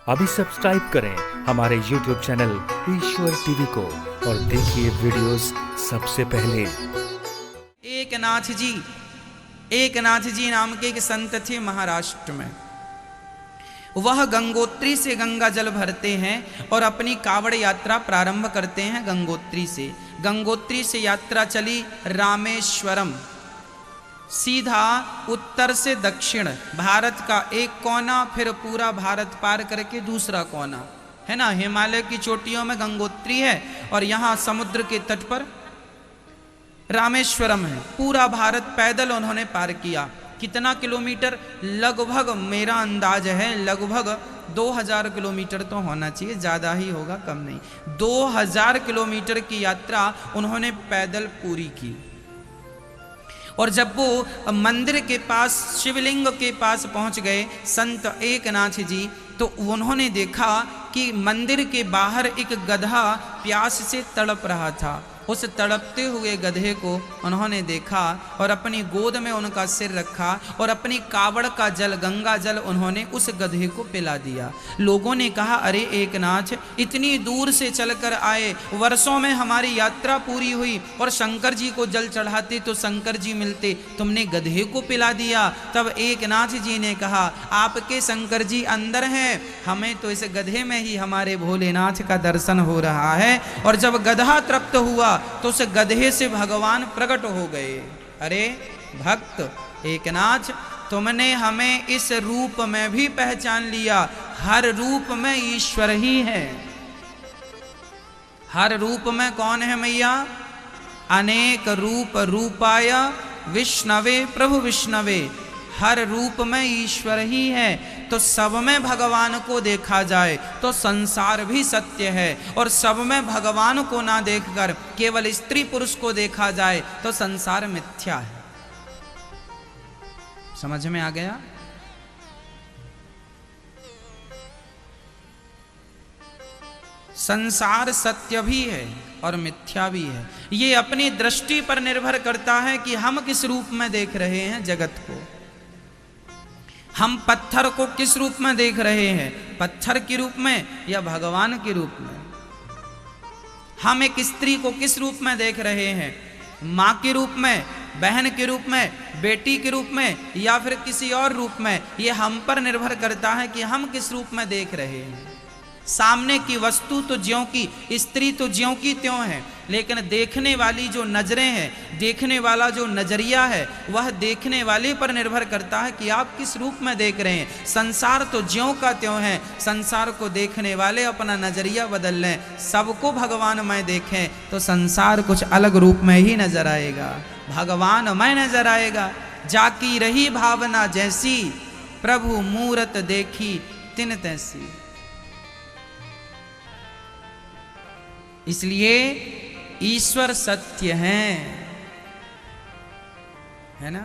अभी सब्सक्राइब करें हमारे YouTube चैनल ईश्वर टीवी को और देखिए वीडियोस सबसे पहले। एकनाथ जी नाम के एक संत थे महाराष्ट्र में। वह गंगोत्री से गंगा जल भरते हैं और अपनी कावड़ यात्रा प्रारंभ करते हैं गंगोत्री से। गंगोत्री से यात्रा चली रामेश्वरम, सीधा उत्तर से दक्षिण भारत का एक कोना, फिर पूरा भारत पार करके दूसरा कोना है ना। हिमालय की चोटियों में गंगोत्री है और यहाँ समुद्र के तट पर रामेश्वरम है। पूरा भारत पैदल उन्होंने पार किया। कितना किलोमीटर? लगभग मेरा अंदाज है लगभग 2000 किलोमीटर तो होना चाहिए, ज़्यादा ही होगा कम नहीं। 2000 किलोमीटर की यात्रा उन्होंने पैदल पूरी की। और जब वो मंदिर के पास, शिवलिंग के पास पहुंच गए संत एकनाथ जी, तो उन्होंने देखा कि मंदिर के बाहर एक गधा प्यास से तड़प रहा था। उस तड़पते हुए गधे को उन्होंने देखा और अपनी गोद में उनका सिर रखा और अपनी कावड़ का जल, गंगा जल उन्होंने उस गधे को पिला दिया। लोगों ने कहा, अरे एकनाथ, इतनी दूर से चलकर आए, वर्षों में हमारी यात्रा पूरी हुई और शंकर जी को जल चढ़ाते तो शंकर जी मिलते, तुमने गधे को पिला दिया। तब एकनाथ जी ने कहा, आपके शंकर जी अंदर हैं, हमें तो इस गधे में ही हमारे भोलेनाथ का दर्शन हो रहा है। और जब गधा तृप्त हुआ तो उस गधे से भगवान प्रकट हो गए। अरे भक्त एकनाथ, तुमने हमें इस रूप में भी पहचान लिया। हर रूप में ईश्वर ही है। हर रूप में कौन है मैया? अनेक रूप रूपाय विष्णवे प्रभु विष्णवे। हर रूप में ईश्वर ही है। तो सब में भगवान को देखा जाए तो संसार भी सत्य है, और सब में भगवान को ना देखकर केवल स्त्री पुरुष को देखा जाए तो संसार मिथ्या है। समझ में आ गया? संसार सत्य भी है और मिथ्या भी है। ये अपनी दृष्टि पर निर्भर करता है कि हम किस रूप में देख रहे हैं जगत को। हम पत्थर को किस रूप में देख रहे हैं? पत्थर के रूप में या भगवान के रूप में? हम एक स्त्री को किस रूप में देख रहे हैं? माँ के रूप में, बहन के रूप में, बेटी के रूप में, या फिर किसी और रूप में? ये हम पर निर्भर करता है कि हम किस रूप में देख रहे हैं। सामने की वस्तु तो ज्यों की, स्त्री तो ज्यों की त्यों है, लेकिन देखने वाली जो नजरें हैं, देखने वाला जो नजरिया है, वह देखने वाले पर निर्भर करता है कि आप किस रूप में देख रहे हैं। संसार तो ज्यों का त्यों है, संसार को देखने वाले अपना नजरिया बदल लें, सबको भगवान में देखें तो संसार कुछ अलग रूप में ही नजर आएगा, भगवान में नजर आएगा। जाकी रही भावना जैसी, प्रभु मूरत देखी तिन तैसी। इसलिए ईश्वर सत्य है ना।